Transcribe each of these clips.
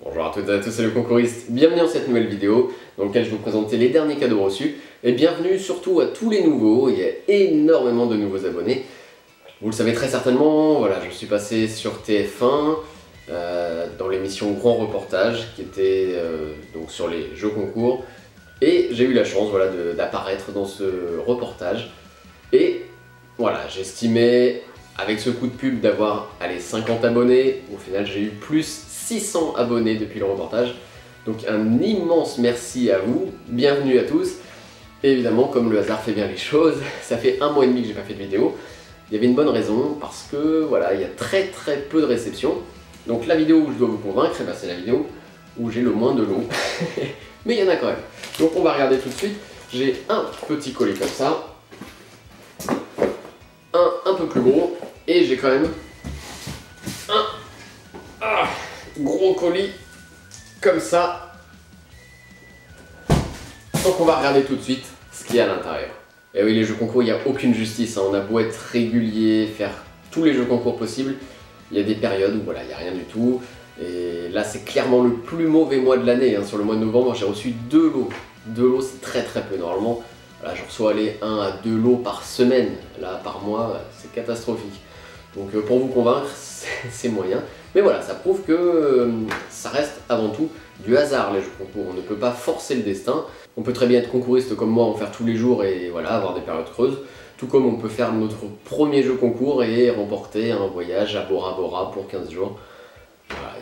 Bonjour à toutes et à tous, c'est le concouriste. Bienvenue dans cette nouvelle vidéo dans laquelle je vais vous présenter les derniers cadeaux reçus. Et bienvenue surtout à tous les nouveaux, il y a énormément de nouveaux abonnés. Vous le savez très certainement, voilà, je suis passé sur TF1 dans l'émission Grand Reportage qui était donc sur les jeux concours. Et j'ai eu la chance voilà, d'apparaître dans ce reportage. Et voilà, j'estimais avec ce coup de pub d'avoir 50 abonnés. Au final j'ai eu plus 600 abonnés depuis le reportage. Donc un immense merci à vous, bienvenue à tous. Et évidemment, comme le hasard fait bien les choses, ça fait 1 mois et demi que j'ai pas fait de vidéo. Il y avait une bonne raison, parce que voilà, il y a très peu de réception. Donc la vidéo où je dois vous convaincre, c'est la vidéo où j'ai le moins de lot. Mais il y en a quand même. Donc on va regarder tout de suite. J'ai un petit colis comme ça. Un peu plus gros. Et j'ai quand même un gros colis comme ça. Donc on va regarder tout de suite ce qu'il y a à l'intérieur. Et oui, les jeux concours, il n'y a aucune justice, hein. On a beau être régulier, faire tous les jeux concours possibles, il y a des périodes où voilà, il n'y a rien du tout. Et là, c'est clairement le plus mauvais mois de l'année, hein. Sur le mois de novembre, j'ai reçu 2 lots. 2 lots, c'est très peu. Normalement, voilà, je reçois 1 à 2 lots par semaine. Là, par mois, c'est catastrophique. Donc pour vous convaincre, c'est moyen. Mais voilà, ça prouve que ça reste avant tout du hasard, les jeux concours. On ne peut pas forcer le destin. On peut très bien être concouriste comme moi, en faire tous les jours et voilà, avoir des périodes creuses. Tout comme on peut faire notre premier jeu concours et remporter un voyage à Bora Bora pour 15 jours.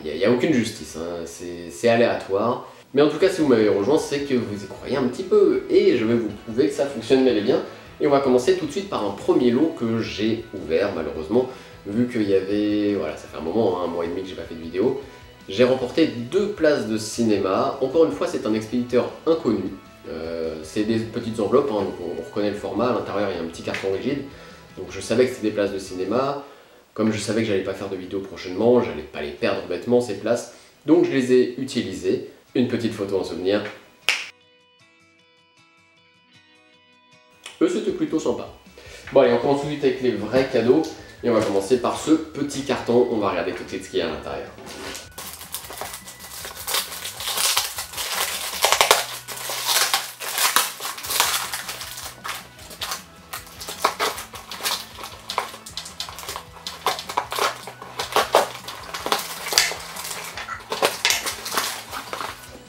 Il n'y a aucune justice, hein. C'est aléatoire. Mais en tout cas, si vous m'avez rejoint, c'est que vous y croyez un petit peu. Et je vais vous prouver que ça fonctionne bel et bien. Et on va commencer tout de suite par un premier lot que j'ai ouvert, malheureusement. Vu qu'il y avait, voilà, ça fait un moment, hein, 1 mois et demi que j'ai pas fait de vidéo. J'ai remporté 2 places de cinéma. Encore une fois, c'est un expéditeur inconnu. C'est des petites enveloppes, hein, donc on reconnaît le format. À l'intérieur, il y a un petit carton rigide. Donc je savais que c'était des places de cinéma. Comme je savais que j'allais pas faire de vidéo prochainement, j'allais pas les perdre bêtement ces places. Donc je les ai utilisées. Une petite photo en souvenir. C'était plutôt sympa. Bon allez, on commence tout de suite avec les vrais cadeaux. Et on va commencer par ce petit carton. On va regarder tout de suite ce qu'il y a à l'intérieur.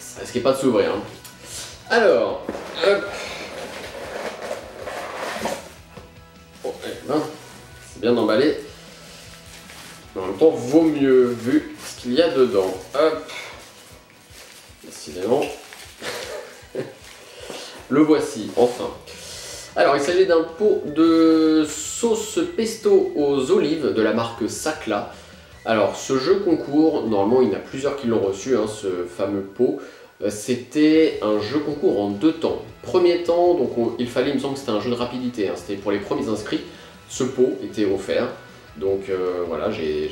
Ça risquait pas de s'ouvrir, hein. Alors, hop. Bon, c'est bien emballé. En même temps, vaut mieux vu ce qu'il y a dedans. Hop. Décidément. Le voici, enfin. Alors, il s'agit d'un pot de sauce pesto aux olives de la marque Sacla. Alors, ce jeu concours, normalement, il y en a plusieurs qui l'ont reçu, hein, ce fameux pot. C'était un jeu concours en 2 temps. Premier temps, donc il fallait, il me semble que c'était un jeu de rapidité, hein, c'était pour les premiers inscrits. Ce pot était offert. Donc voilà, j'ai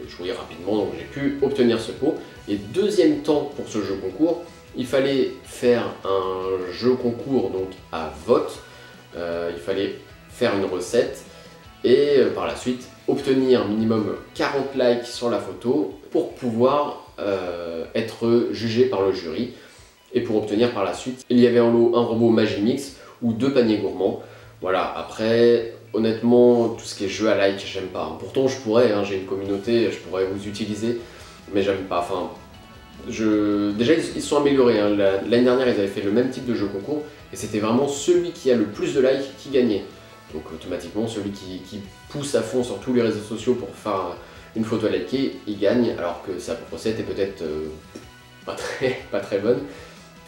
joué rapidement, donc j'ai pu obtenir ce pot. Et deuxième temps pour ce jeu concours, il fallait faire un jeu concours donc à vote. Il fallait faire une recette et par la suite obtenir minimum 40 likes sur la photo pour pouvoir être jugé par le jury. Et pour obtenir par la suite, il y avait en lot un robot Magimix ou 2 paniers gourmands. Voilà, après, honnêtement, tout ce qui est jeu à like, j'aime pas. Pourtant, je pourrais, hein, j'ai une communauté, je pourrais vous utiliser, mais j'aime pas. Enfin, déjà, ils sont améliorés, hein. L'année dernière, ils avaient fait le même type de jeu concours, et c'était vraiment celui qui a le plus de likes qui gagnait. Donc automatiquement, celui qui pousse à fond sur tous les réseaux sociaux pour faire une photo à liker, il gagne, alors que sa recette est peut-être pas très bonne.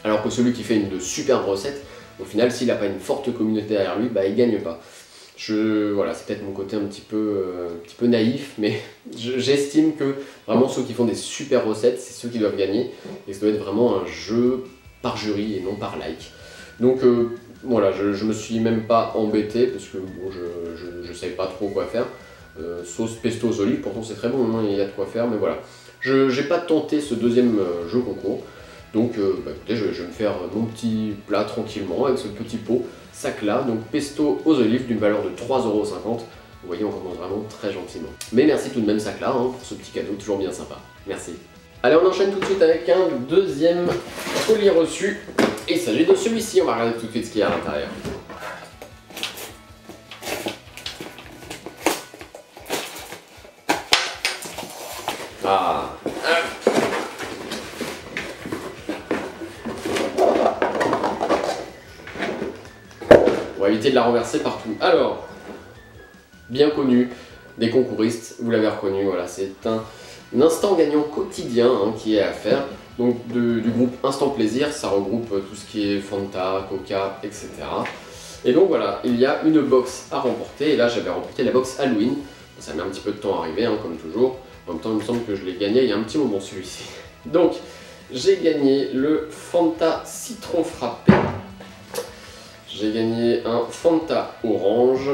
Alors que celui qui fait une superbe recette, au final, s'il n'a pas une forte communauté derrière lui, bah il gagne pas. Voilà, c'est peut-être mon côté un petit peu naïf, mais j'estime que vraiment ceux qui font des super recettes, c'est ceux qui doivent gagner, et ça doit être vraiment un jeu par jury et non par like. Donc voilà, je me suis même pas embêté, parce que bon, je savais pas trop quoi faire. Sauce pesto aux olives, pourtant c'est très bon, hein, il y a de quoi faire, mais voilà. J'ai pas tenté ce deuxième jeu concours. Donc écoutez, je vais me faire mon petit plat tranquillement avec ce petit pot Sacla, donc pesto aux olives d'une valeur de 3,50 €. Vous voyez, on commence vraiment très gentiment. Mais merci tout de même Sacla, hein, pour ce petit cadeau toujours bien sympa. Merci. Allez, on enchaîne tout de suite avec un deuxième colis reçu. Et il s'agit de celui-ci, on va regarder tout de suite ce qu'il y a à l'intérieur. Ah, on va éviter de la renverser partout. Alors, bien connu des concouristes, vous l'avez reconnu, voilà, c'est un instant gagnant quotidien hein, qui est à faire. Donc du groupe Instant Plaisir, ça regroupe tout ce qui est Fanta, Coca, etc. Et donc voilà, il y a une box à remporter, et là j'avais remporté la box Halloween. Ça met un petit peu de temps à arriver, hein, comme toujours. En même temps, il me semble que je l'ai gagné il y a un petit moment celui-ci. Donc, j'ai gagné le Fanta Citron Frappé. J'ai gagné un Fanta Orange.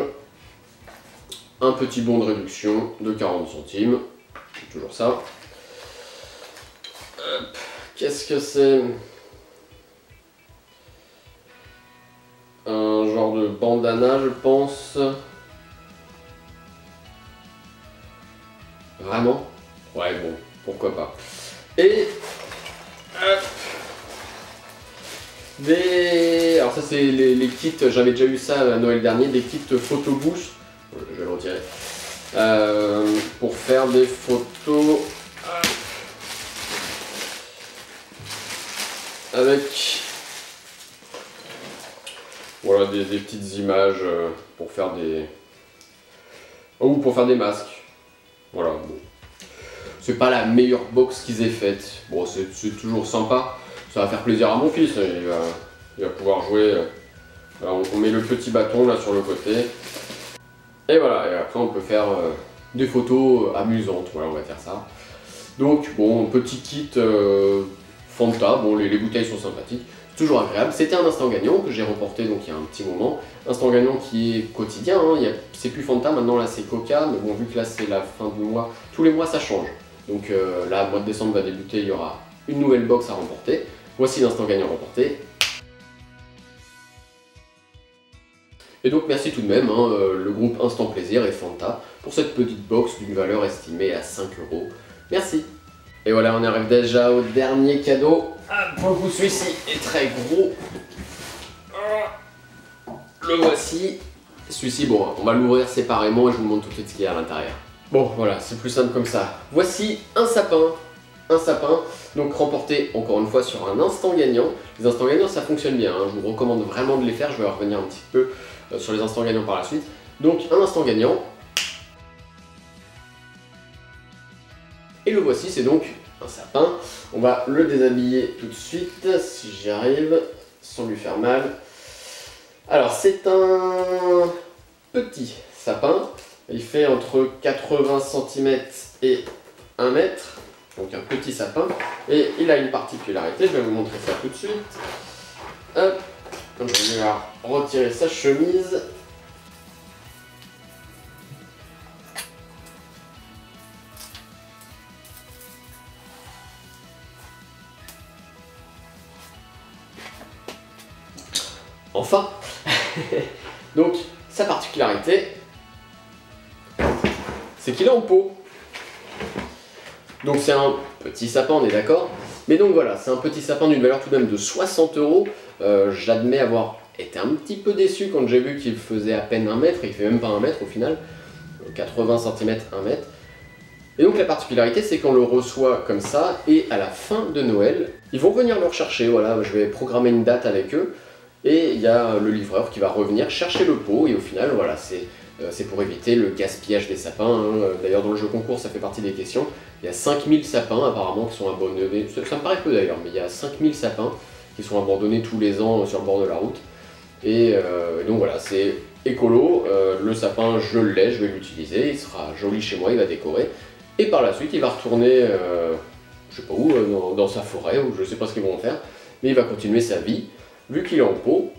Un petit bon de réduction de 40 centimes. Toujours ça. Qu'est-ce que c'est? Un genre de bandana, je pense. Vraiment? Ouais, bon, pourquoi pas. Et... Alors ça c'est les kits, j'avais déjà eu ça à Noël dernier, des kits photo bouche. Je vais le retirer. Pour faire des photos... avec... Voilà, des petites images pour faire des... ou pour faire des masques. Voilà, bon. C'est pas la meilleure box qu'ils aient faite. Bon, c'est toujours sympa. Ça va faire plaisir à mon fils. Il va pouvoir jouer. Alors, on met le petit bâton là sur le côté. Et voilà, et après on peut faire des photos amusantes. Voilà, on va faire ça. Donc, bon, petit kit Fanta. Bon, les bouteilles sont sympathiques. Toujours agréable. C'était un instant gagnant que j'ai remporté donc il y a un petit moment. Instant gagnant qui est quotidien, hein. C'est plus Fanta, maintenant là c'est Coca, mais bon vu que là c'est la fin du mois, tous les mois ça change. Donc là, le mois de décembre va débuter, il y aura une nouvelle box à remporter. Voici l'instant gagnant remporté. Et donc merci tout de même, hein, le groupe Instant Plaisir et Fanta pour cette petite box d'une valeur estimée à 5 €. Merci. Et voilà, on arrive déjà au dernier cadeau. Ah, pour le coup, celui-ci est très gros. Le voici. Celui-ci, bon, on va l'ouvrir séparément et je vous montre tout de suite ce qu'il y a à l'intérieur. Bon, voilà, c'est plus simple comme ça. Voici un sapin. Un sapin, donc remporté encore une fois sur un instant gagnant. Les instants gagnants, ça fonctionne bien, hein. Je vous recommande vraiment de les faire. Je vais revenir un petit peu sur les instants gagnants par la suite. Donc, un instant gagnant. Et le voici, c'est donc un sapin. On va le déshabiller tout de suite, si j'y arrive, sans lui faire mal. Alors, c'est un petit sapin. Il fait entre 80 cm et 1 mètre. Donc un petit sapin. Et il a une particularité, je vais vous montrer ça tout de suite. Hop. Je vais lui retirer sa chemise. Enfin. Donc, sa particularité, c'est qu'il est en pot. Donc c'est un petit sapin, on est d'accord. Mais donc voilà, c'est un petit sapin d'une valeur tout de même de 60 €. J'admets avoir été un petit peu déçu quand j'ai vu qu'il faisait à peine 1 mètre. Il fait même pas 1 mètre au final. 80 cm, 1 mètre. Et donc la particularité, c'est qu'on le reçoit comme ça. Et à la fin de Noël, ils vont venir le rechercher. Voilà, je vais programmer une date avec eux. Et il y a le livreur qui va revenir chercher le pot. Et au final, voilà, c'est pour éviter le gaspillage des sapins, hein. D'ailleurs dans le jeu concours ça fait partie des questions. Il y a 5000 sapins apparemment qui sont abandonnés, ça me paraît peu d'ailleurs, mais il y a 5000 sapins qui sont abandonnés tous les ans sur le bord de la route. Et donc voilà, c'est écolo, le sapin je l'ai, je vais l'utiliser, il sera joli chez moi, il va décorer. Et par la suite il va retourner, je sais pas où, dans sa forêt, ou je sais pas ce qu'ils vont en faire, mais il va continuer sa vie. Vu qu'il est en pot,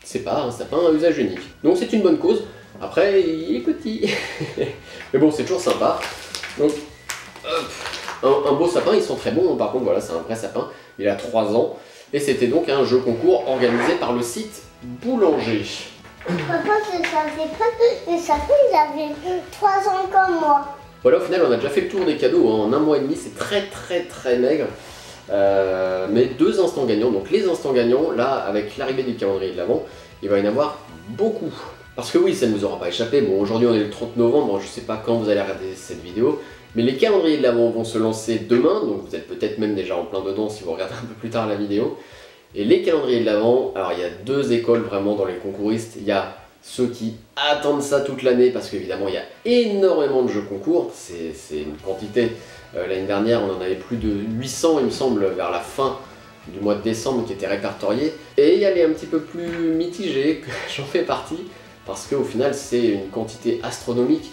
c'est pas un sapin à usage unique. Donc c'est une bonne cause. Après, il est petit. Mais bon, c'est toujours sympa. Donc, un beau sapin, ils sont très bons. Par contre, voilà, c'est un vrai sapin. Il a 3 ans. Et c'était donc un jeu concours organisé par le site Boulanger. Papa, je savais pas que les sapins, ils avaient 3 ans comme moi. Voilà, au final on a déjà fait le tour des cadeaux, hein. En un mois et demi, c'est très maigre. Mais 2 instants gagnants, donc les instants gagnants, là, avec l'arrivée du calendrier de l'Avent, il va y en avoir beaucoup. Parce que oui, ça ne vous aura pas échappé, bon aujourd'hui on est le 30 novembre, je sais pas quand vous allez regarder cette vidéo, mais les calendriers de l'Avent vont se lancer demain, donc vous êtes peut-être même déjà en plein dedans si vous regardez un peu plus tard la vidéo. Et les calendriers de l'Avent, alors il y a 2 écoles vraiment dans les concouristes, il y a ceux qui attendent ça toute l'année parce qu'évidemment il y a énormément de jeux concours, c'est une quantité. L'année dernière on en avait plus de 800 il me semble vers la fin du mois de décembre qui étaient répertoriés. Et il y a les un petit peu plus mitigés, que j'en fais partie, parce qu'au final c'est une quantité astronomique,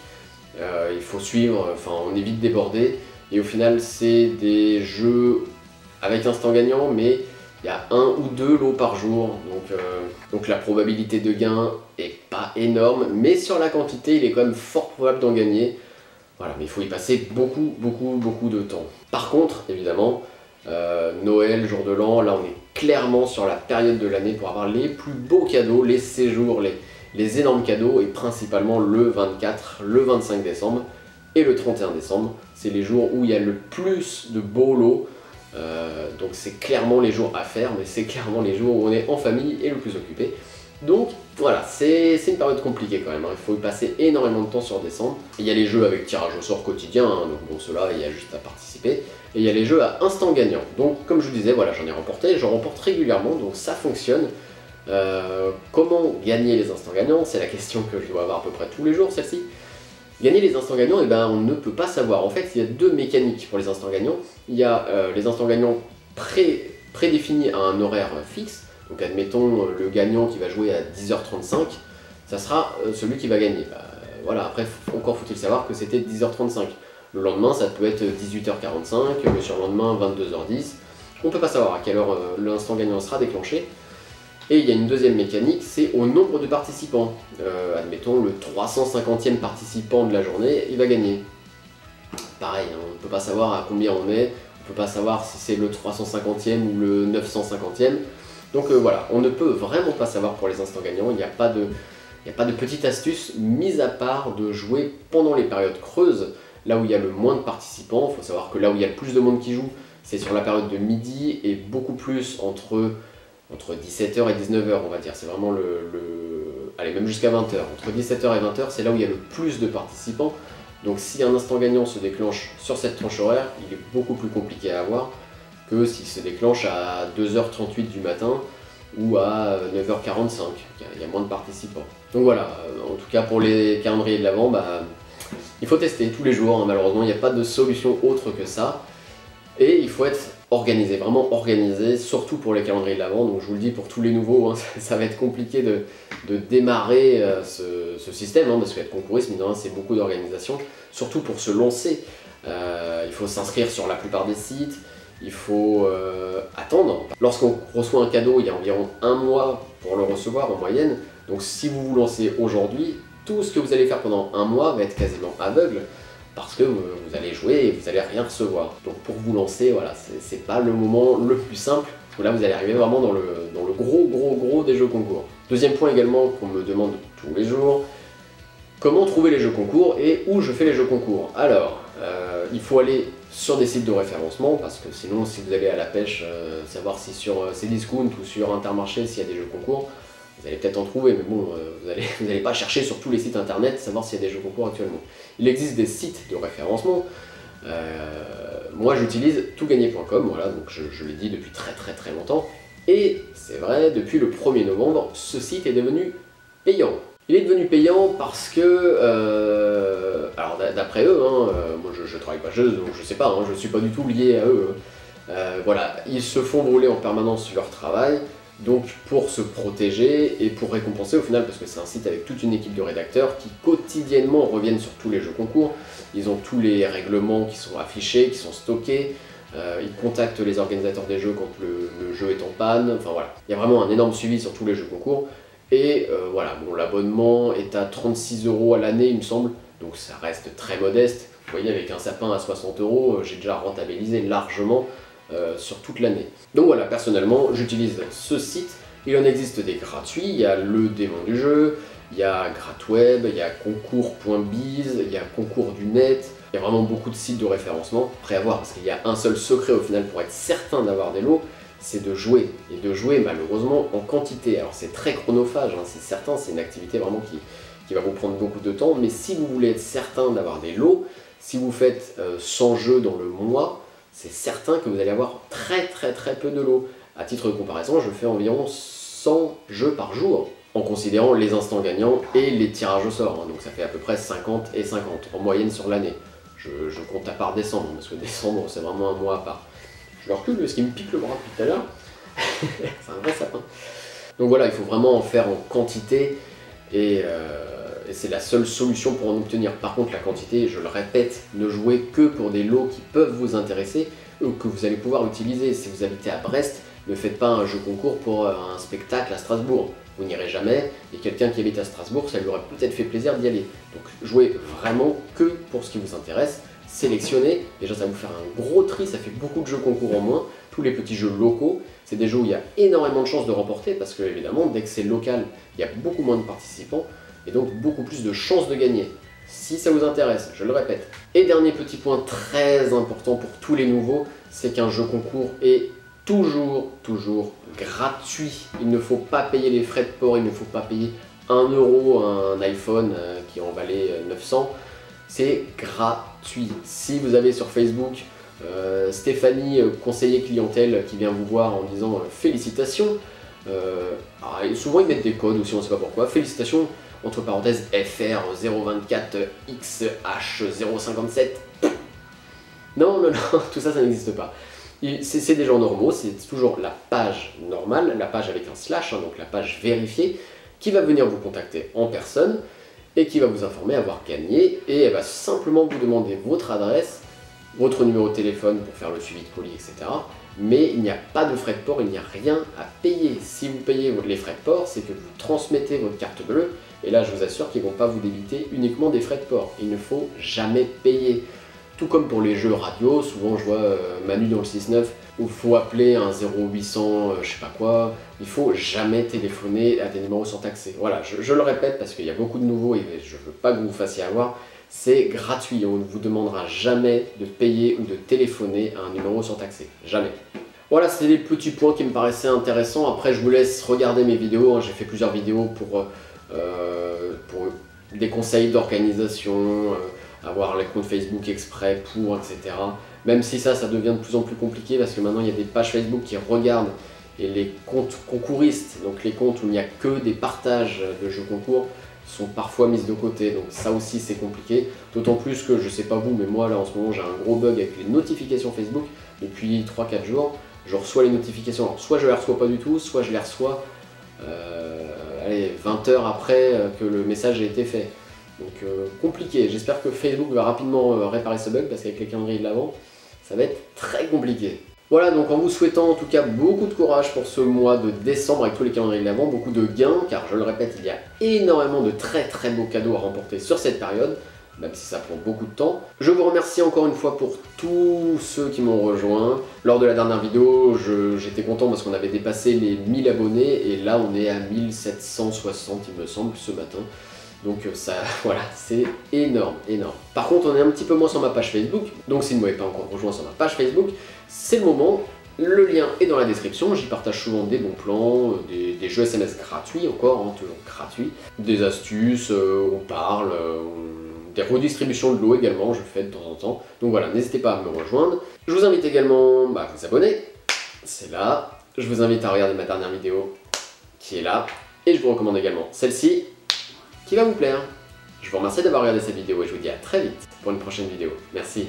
il faut suivre, enfin on est vite débordé, et au final c'est des jeux avec instant gagnant, mais il y a 1 ou 2 lots par jour, donc la probabilité de gain est pas énorme, mais sur la quantité, il est quand même fort probable d'en gagner. Voilà, mais il faut y passer beaucoup de temps. Par contre, évidemment, Noël, jour de l'an, là on est clairement sur la période de l'année pour avoir les plus beaux cadeaux, les séjours, les énormes cadeaux, et principalement le 24, le 25 décembre et le 31 décembre. C'est les jours où il y a le plus de beaux lots. Donc c'est clairement les jours à faire, mais c'est clairement les jours où on est en famille et le plus occupé. Donc voilà, c'est une période compliquée quand même, hein. Il faut y passer énormément de temps sur décembre. Il y a les jeux avec tirage au sort quotidien, hein, donc bon ceux-là il y a juste à participer. Et il y a les jeux à instant gagnant. Donc comme je vous disais, voilà, j'en ai remporté, j'en remporte régulièrement, donc ça fonctionne. Comment gagner les instants gagnants? C'est la question que je dois avoir à peu près tous les jours, celle-ci. Gagner les instants gagnants, eh ben, on ne peut pas savoir. En fait, il y a 2 mécaniques pour les instants gagnants. Il y a les instants gagnants prédéfinis à un horaire fixe. Donc admettons le gagnant qui va jouer à 10h35, ça sera celui qui va gagner. Voilà, après encore faut-il savoir que c'était 10h35. Le lendemain ça peut être 18h45, le surlendemain 22h10. On ne peut pas savoir à quelle heure l'instant gagnant sera déclenché. Et il y a une deuxième mécanique, c'est au nombre de participants. Admettons le 350e participant de la journée, il va gagner. Pareil, hein, on ne peut pas savoir à combien on est, on ne peut pas savoir si c'est le 350e ou le 950e. Donc voilà, on ne peut vraiment pas savoir pour les instants gagnants, il n'y a pas de petite astuce, mis à part de jouer pendant les périodes creuses, là où il y a le moins de participants. Il faut savoir que là où il y a le plus de monde qui joue, c'est sur la période de midi et beaucoup plus entre 17h et 19h on va dire, c'est vraiment allez, même jusqu'à 20h, entre 17h et 20h c'est là où il y a le plus de participants. Donc si un instant gagnant se déclenche sur cette tranche horaire, il est beaucoup plus compliqué à avoir que s'il se déclenche à 2h38 du matin ou à 9h45, il y a moins de participants. Donc voilà, en tout cas pour les calendriers de l'Avent, il faut tester tous les jours, hein. Malheureusement il n'y a pas de solution autre que ça. Et il faut être organisé, vraiment organisé, surtout pour les calendriers de l'Avent. Donc je vous le dis pour tous les nouveaux, hein, ça va être compliqué de démarrer ce système, hein, parce qu'être concouriste, mine de rien, c'est beaucoup d'organisation, surtout pour se lancer. Il faut s'inscrire sur la plupart des sites, il faut attendre. Lorsqu'on reçoit un cadeau, il y a environ 1 mois pour le recevoir en moyenne. Donc si vous vous lancez aujourd'hui, tout ce que vous allez faire pendant 1 mois va être quasiment aveugle, parce que vous allez jouer et vous n'allez rien recevoir. Donc pour vous lancer, voilà, c'est pas le moment le plus simple, parce que là vous allez arriver vraiment dans le gros des jeux concours. Deuxième point également qu'on me demande tous les jours, comment trouver les jeux concours et où je fais les jeux concours? Alors, il faut aller sur des sites de référencement, parce que sinon si vous allez à la pêche, savoir si sur Cdiscount ou sur Intermarché s'il y a des jeux concours, vous allez peut-être en trouver, mais bon, vous n'allez pas chercher sur tous les sites internet savoir s'il y a des jeux concours actuellement. Il existe des sites de référencement. Moi j'utilise toutgagner.com, voilà, donc je l'ai dit depuis très longtemps. Et c'est vrai, depuis le 1er novembre, ce site est devenu payant. Il est devenu payant parce que, alors d'après eux, hein, moi je travaille pas chez eux, donc je sais pas, hein, je suis pas du tout lié à eux. Voilà, ils se font brûler en permanence sur leur travail. Donc pour se protéger et pour récompenser au final, parce que c'est un site avec toute une équipe de rédacteurs qui quotidiennement reviennent sur tous les jeux concours, ils ont tous les règlements qui sont affichés, qui sont stockés, ils contactent les organisateurs des jeux quand le jeu est en panne, enfin voilà. Il y a vraiment un énorme suivi sur tous les jeux concours, et voilà, bon, l'abonnement est à 36 € à l'année il me semble, donc ça reste très modeste. Vous voyez, avec un sapin à 60 €, j'ai déjà rentabilisé largement sur toute l'année. Donc voilà, personnellement, j'utilise ce site. Il en existe des gratuits, il y a le démon du jeu, il y a Gratweb, il y a concours.biz, il y a concours du net, Il y a vraiment beaucoup de sites de référencement. Après à voir, parce qu'il y a un seul secret au final pour être certain d'avoir des lots, c'est de jouer. Et de jouer malheureusement en quantité. Alors c'est très chronophage, hein, c'est certain, c'est une activité vraiment qui va vous prendre beaucoup de temps. Mais si vous voulez être certain d'avoir des lots, si vous faites 100 jeux dans le mois, c'est certain que vous allez avoir très peu de lots. À titre de comparaison, je fais environ 100 jeux par jour, en considérant les instants gagnants et les tirages au sort. Hein. Donc ça fait à peu près 50 et 50 en moyenne sur l'année. Je compte à part décembre, parce que décembre c'est vraiment un mois à part. Je le recule parce qu'il me pique le bras depuis tout à l'heure. C'est un vrai sapin. Donc voilà, il faut vraiment en faire en quantité et c'est la seule solution pour en obtenir. Par contre, la quantité, je le répète, ne jouez que pour des lots qui peuvent vous intéresser ou que vous allez pouvoir utiliser. Si vous habitez à Brest, ne faites pas un jeu concours pour un spectacle à Strasbourg. Vous n'irez jamais, et quelqu'un qui habite à Strasbourg, ça lui aurait peut-être fait plaisir d'y aller. Donc jouez vraiment que pour ce qui vous intéresse, sélectionnez, déjà ça va vous faire un gros tri, ça fait beaucoup de jeux concours en moins. Tous les petits jeux locaux, c'est des jeux où il y a énormément de chances de remporter, parce que évidemment, dès que c'est local, il y a beaucoup moins de participants, et donc beaucoup plus de chances de gagner. Si ça vous intéresse, je le répète. Et dernier petit point très important pour tous les nouveaux, c'est qu'un jeu concours est toujours gratuit. Il ne faut pas payer les frais de port, il ne faut pas payer 1 euro un iPhone qui en valait 900. C'est gratuit. Si vous avez sur Facebook Stéphanie, conseiller clientèle, qui vient vous voir en disant félicitations, souvent ils mettent des codes aussi, on ne sait pas pourquoi, félicitations, entre parenthèses FR024XH057. Non, tout ça, ça n'existe pas. C'est des gens normaux, c'est toujours la page normale, la page avec un slash, hein, donc la page vérifiée, qui va venir vous contacter en personne et qui va vous informer avoir gagné, et elle va simplement vous demander votre adresse, votre numéro de téléphone pour faire le suivi de colis, etc. Mais il n'y a pas de frais de port, il n'y a rien à payer. Si vous payez les frais de port, c'est que vous transmettez votre carte bleue, et là je vous assure qu'ils ne vont pas vous débiter uniquement des frais de port. Il ne faut jamais payer. Tout comme pour les jeux radio, souvent je vois Manu dans le 6-9, où il faut appeler un 0800 je sais pas quoi, il faut jamais téléphoner à des numéros surtaxés. Voilà, je le répète parce qu'il y a beaucoup de nouveaux et je veux pas que vous vous fassiez avoir, c'est gratuit, on ne vous demandera jamais de payer ou de téléphoner à un numéro surtaxé, jamais. Voilà, c'était les petits points qui me paraissaient intéressants. Après je vous laisse regarder mes vidéos, hein. J'ai fait plusieurs vidéos pour des conseils d'organisation, avoir les comptes Facebook exprès pour, etc. Même si ça devient de plus en plus compliqué parce que maintenant il y a des pages Facebook qui regardent et les comptes concouristes, donc les comptes où il n'y a que des partages de jeux concours, sont parfois mis de côté, donc ça aussi c'est compliqué. D'autant plus que, je sais pas vous, mais moi là en ce moment j'ai un gros bug avec les notifications Facebook. Depuis 3-4 jours, je reçois les notifications, alors soit je les reçois pas du tout, soit je les reçois 20 heures après que le message a été fait. Donc compliqué, j'espère que Facebook va rapidement réparer ce bug parce qu'avec les calendriers de l'avant, ça va être très compliqué. Voilà, donc en vous souhaitant en tout cas beaucoup de courage pour ce mois de décembre avec tous les calendriers de l'avant, beaucoup de gains, car je le répète, il y a énormément de très beaux cadeaux à remporter sur cette période, même si ça prend beaucoup de temps. Je vous remercie encore une fois pour tous ceux qui m'ont rejoint. Lors de la dernière vidéo, j'étais content parce qu'on avait dépassé les 1000 abonnés, et là on est à 1760 il me semble ce matin. Donc ça, voilà, c'est énorme. Par contre, on est un petit peu moins sur ma page Facebook, donc si vous ne m'avez pas encore rejoint sur ma page Facebook, c'est le moment. Le lien est dans la description, j'y partage souvent des bons plans, des jeux SMS gratuits encore, hein, toujours gratuits, des astuces, on parle, des redistributions de lots également, je fais de temps en temps. Donc voilà, n'hésitez pas à me rejoindre. Je vous invite également à vous abonner, c'est là. Je vous invite à regarder ma dernière vidéo, qui est là. Et je vous recommande également celle-ci, qui va vous plaire. Je vous remercie d'avoir regardé cette vidéo et je vous dis à très vite pour une prochaine vidéo. Merci.